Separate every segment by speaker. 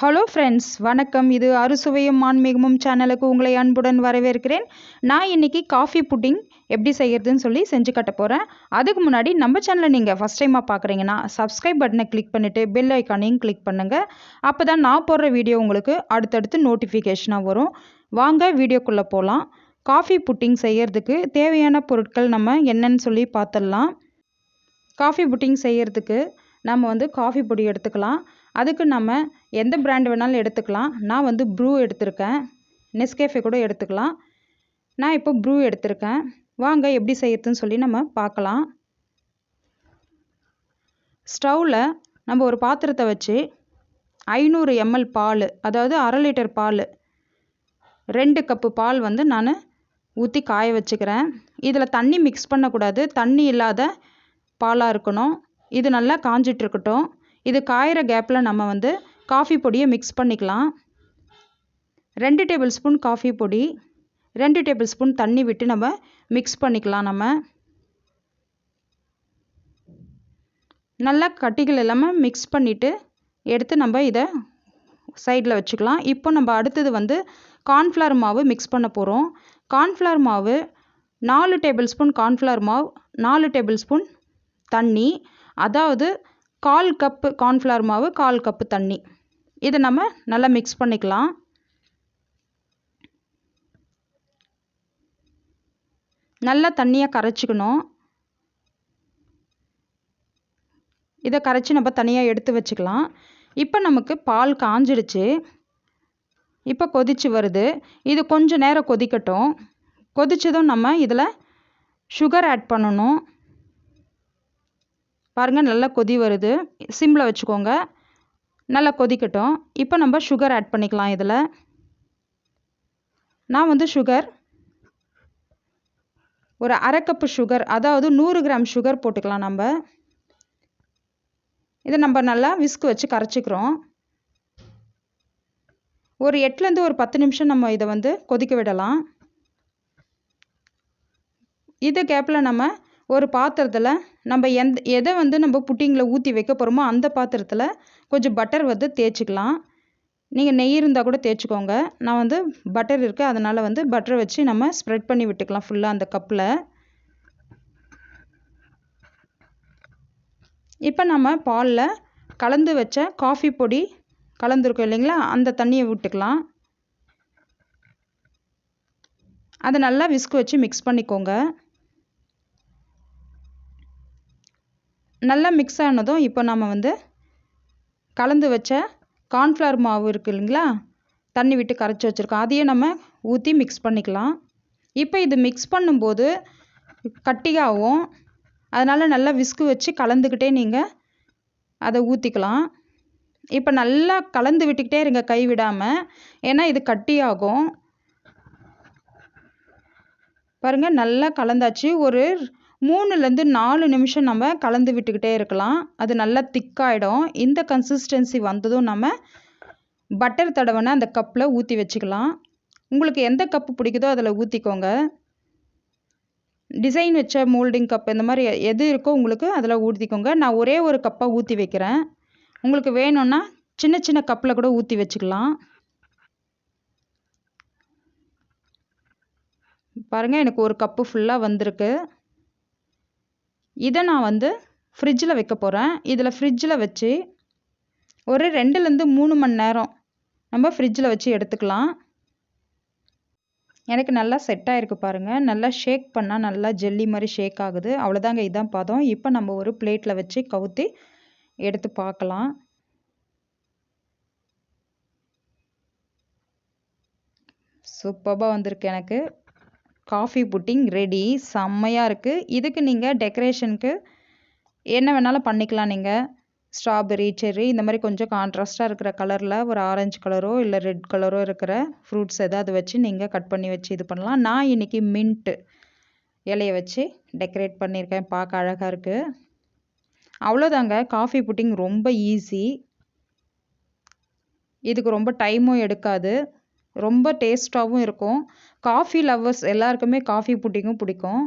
Speaker 1: Hello friends, வணக்கம். இது அறுசுவையும் ஆன்மீகமும் சேனலுக்கு உங்களை அன்புடன் வரவேற்கிறேன். நான் இன்னைக்கு காஃபி புட்டிங் எப்படி செய்யறதுன்னு சொல்லி செஞ்சு காட்ட போகிறேன். அதுக்கு முன்னாடி நம்ம சேனலை நீங்கள் ஃபஸ்ட் டைமாக பார்க்குறீங்கன்னா சப்ஸ்கிரைப் பட்டனை கிளிக் பண்ணிவிட்டு பெல் ஐக்கானையும் கிளிக் பண்ணுங்கள். அப்போ தான் நான் போடுற வீடியோ உங்களுக்கு அடுத்தடுத்து நோட்டிஃபிகேஷனாக வரும். வாங்க வீடியோக்குள்ளே போகலாம். காஃபி புட்டிங் செய்யறதுக்கு தேவையான பொருட்கள் நம்ம என்னன்னு சொல்லி பார்த்துடலாம். காஃபி புட்டிங் செய்யறதுக்கு நம்ம காஃபி பொடி எடுத்துக்கலாம். அதுக்கு நம்ம எந்த பிராண்ட் வேணாலும் எடுத்துக்கலாம். நான் ப்ரூ எடுத்திருக்கேன். நெஸ்கேஃபே கூட எடுத்துக்கலாம். நான் இப்போ ப்ரூ எடுத்திருக்கேன். வாங்க எப்படி செய்யறதுன்னு சொல்லி நம்ம பார்க்கலாம். ஸ்டவ்வில் நம்ம ஒரு பாத்திரத்தை வச்சு 500 ml பால், அதாவது 1/2 லிட்டர் பால், 2 கப்பு பால் நான் ஊற்றி காய வச்சுக்கிறேன். இதில் தண்ணி மிக்ஸ் பண்ணக்கூடாது. தண்ணி இல்லாத பாலாக இருக்கணும். இது நல்லா காஞ்சிட்டு இருக்கட்டும். இது காயிற கேப்பில் நம்ம காஃபி பொடியை மிக்ஸ் பண்ணிக்கலாம். 2 டேபிள் ஸ்பூன் காஃபி பொடி, 2 டேபிள் ஸ்பூன் தண்ணி விட்டு நம்ம மிக்ஸ் பண்ணிக்கலாம். நம்ம நல்லா கட்டிகள் இல்லாமல் மிக்ஸ் பண்ணிவிட்டு எடுத்து நம்ம இதை சைடில் வச்சுக்கலாம். இப்போ நம்ம அடுத்தது கார்ன்ஃப்ளவர் மாவு மிக்ஸ் பண்ண போகிறோம். கார்ன்ஃப்ளவர் மாவு 4 டேபிள் ஸ்பூன் கார்ன்ஃப்ளவர் மாவு, 4 டேபிள் ஸ்பூன் தண்ணி, அதாவது 1/4 கப்பு கார்ன்ஃப்ளவர் மாவு, 1/4 கப்பு தண்ணி. இதை நம்ம நல்லா மிக்ஸ் பண்ணிக்கலாம். நல்லா தண்ணியை கரைச்சிக்கணும். இதை கரைச்சி நம்ம தனியாக எடுத்து வச்சுக்கலாம். இப்போ நமக்கு பால் காஞ்சிடுச்சு. இப்போ கொதிச்சு வருது. இது கொஞ்சம் நேரம் கொதிக்கட்டும். கொதிச்சதும் நம்ம இதில் சுகர் ஆட் பண்ணணும். பாருங்கள், நல்லா கொதி வருது. சிம்மில் வச்சுக்கோங்க. நல்லா கொதிக்கட்டும். இப்போ நம்ம சுகர் ஆட் பண்ணிக்கலாம். இதில் நான் சுகர் ஒரு 1/2 கப்பு சுகர், அதாவது 100 கிராம் சுகர் போட்டுக்கலாம். நம்ம இதை நம்ம நல்லா விஸ்க் வச்சு கரைச்சிக்கிறோம். ஒரு 8லேருந்து ஒரு 10 நிமிஷம் நம்ம இதை கொதிக்க விடலாம். இது கேப்பில் நம்ம ஒரு பாத்திரத்தில் நம்ம எதை நம்ம புட்டிங்கில் ஊற்றி வைக்க போகிறோமோ அந்த பாத்திரத்தில் கொஞ்சம் பட்டர் தேய்ச்சிக்கலாம். நீங்கள் நெய் இருந்தால் கூட தேய்ச்சிக்கோங்க. நான் பட்டர் இருக்குது, அதனால் பட்டரை வச்சு நம்ம ஸ்ப்ரெட் பண்ணி விட்டுக்கலாம் ஃபுல்லாக அந்த கப்பில். இப்போ நம்ம பாலில் கலந்து வச்ச காஃபி பொடி கலந்துருக்கோம் இல்லைங்களா, அந்த தண்ணியை விட்டுக்கலாம். அதை நல்லா விஸ்க் வச்சு மிக்ஸ் பண்ணிக்கோங்க. நல்லா மிக்ஸ் ஆனதும் இப்போ நம்ம கலந்து வச்ச கார்ன்ஃப்ளவர் மாவு இருக்குது இல்லைங்களா, தண்ணி விட்டு கரைச்சி வச்சுருக்கோம், அதையே நம்ம ஊற்றி மிக்ஸ் பண்ணிக்கலாம். இப்போ இது மிக்ஸ் பண்ணும்போது கட்டியாகும். அதனால் நல்லா விஸ்கு வச்சு கலந்துக்கிட்டே நீங்கள் அதை ஊற்றிக்கலாம். இப்போ நல்லா கலந்து விட்டுக்கிட்டே இருங்க, கை விடாமல். ஏன்னா இது கட்டியாகும். பாருங்கள், நல்லா கலந்தாச்சு. ஒரு 3லேருந்து 4 நிமிஷம் நம்ம கலந்து விட்டுக்கிட்டே இருக்கலாம். அது நல்லா திக்காயிடும். இந்த கன்சிஸ்டன்சி வந்ததும் நம்ம பட்டர் தடவைன அந்த கப்பில் ஊற்றி வச்சுக்கலாம். உங்களுக்கு எந்த கப்பு பிடிக்குதோ அதில் ஊற்றிக்கோங்க. டிசைன் வச்ச மோல்டிங் கப் இந்த மாதிரி எது இருக்கோ உங்களுக்கு அதில் ஊற்றிக்கோங்க. நான் ஒரே ஒரு கப்பாக ஊற்றி வைக்கிறேன். உங்களுக்கு வேணும்னா சின்ன சின்ன கப்பில் கூட ஊற்றி வச்சுக்கலாம். பாருங்கள், எனக்கு ஒரு கப்பு ஃபுல்லாக வந்திருக்கு. இதை நான் ஃப்ரிட்ஜில் வைக்க போகிறேன். இதில் ஃப்ரிட்ஜில் வச்சு ஒரு 2லேருந்து 3 மணி நேரம் நம்ம ஃப்ரிட்ஜில் வச்சு எடுத்துக்கலாம். எனக்கு நல்லா செட் ஆகிருக்கு பாருங்கள். நல்லா ஷேக் பண்ணால் நல்லா ஜெல்லி மாதிரி ஷேக் ஆகுது. அவ்வளோதாங்க, இதுதான் பதம். இப்போ நம்ம ஒரு பிளேட்டில் வச்சு கவுத்தி எடுத்து பார்க்கலாம். சூப்பராக வந்திருக்கு. எனக்கு காஃபி புட்டிங் ரெடி. செம்மையாக இருக்குது. இதுக்கு நீங்கள் டெக்கரேஷனுக்கு என்ன வேணாலும் பண்ணிக்கலாம். நீங்கள் ஸ்ட்ராபெரி, செர்ரி இந்த மாதிரி கொஞ்சம் கான்ட்ராஸ்டாக இருக்கிற கலரில் ஒரு ஆரஞ்சு கலரோ இல்லை ரெட் கலரோ இருக்கிற ஃப்ரூட்ஸ் எதாவது வச்சு நீங்கள் கட் பண்ணி வச்சு இது பண்ணலாம். நான் இன்றைக்கி மின்ட்டு இலையை வச்சு டெக்கரேட் பண்ணியிருக்கேன். பார்க்க அழகாக இருக்குது. அவ்வளோதாங்க, காஃபி புட்டிங் ரொம்ப ஈஸி. இதுக்கு ரொம்ப டைமும் எடுக்காது. ரொம்ப டேஸ்ட்டாகவும் இருக்கும். காஃபி லவ்வர்ஸ் எல்லாருக்குமே காஃபி புட்டிங்கும் பிடிக்கும்.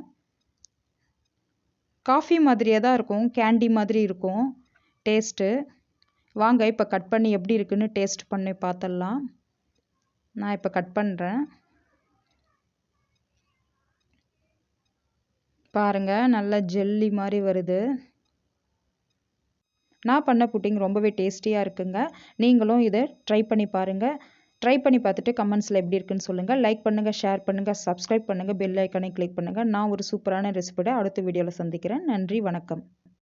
Speaker 1: காஃபி மாதிரியே தான் இருக்கும், கேண்டி மாதிரி இருக்கும் டேஸ்ட்டு. வாங்க இப்போ கட் பண்ணி எப்படி இருக்குன்னு டேஸ்ட் பண்ணி பார்த்துடலாம். நான் இப்போ கட் பண்ணுறேன். பாருங்கள், நல்லா ஜெல்லி மாதிரி வருது. நான் பண்ண புட்டிங் ரொம்பவே டேஸ்டியாக இருக்குங்க. நீங்களும் இதை ட்ரை பண்ணி பாருங்கள். ட்ரை பண்ணி பார்த்துட்டு கமெண்ட்ஸில் எப்படி இருக்குன்னு சொல்லுங்கள். லைக் பண்ணுங்கள், ஷேர் பண்ணுங்கள், சப்ஸ்கிரைப் பண்ணுங்கள், பெல் ஐக்கானை கிளிக் பண்ணுங்கள். நான் ஒரு சூப்பரான ரெசிபியோட அடுத்த வீடியோவில் சந்திக்கிறேன். நன்றி, வணக்கம்.